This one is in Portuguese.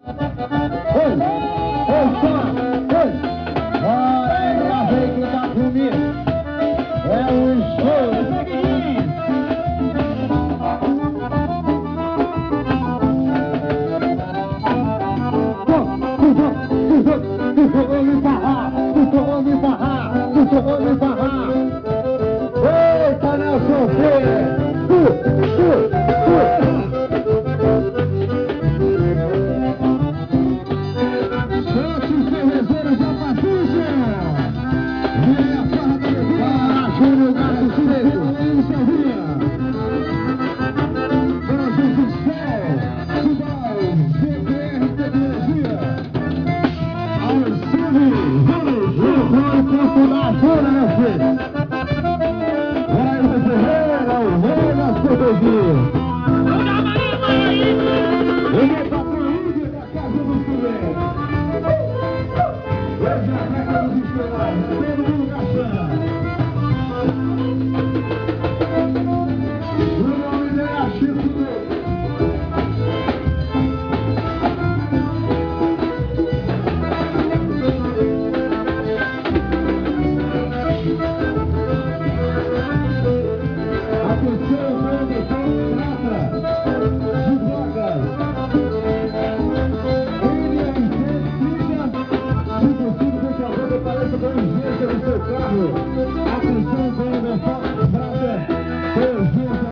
Oi, oi, só, oi. Bora aí, gravei que tá comigo. É o show. Vamos barrar, vamos barrar, vamos barrar. Eita, Nelson Freire.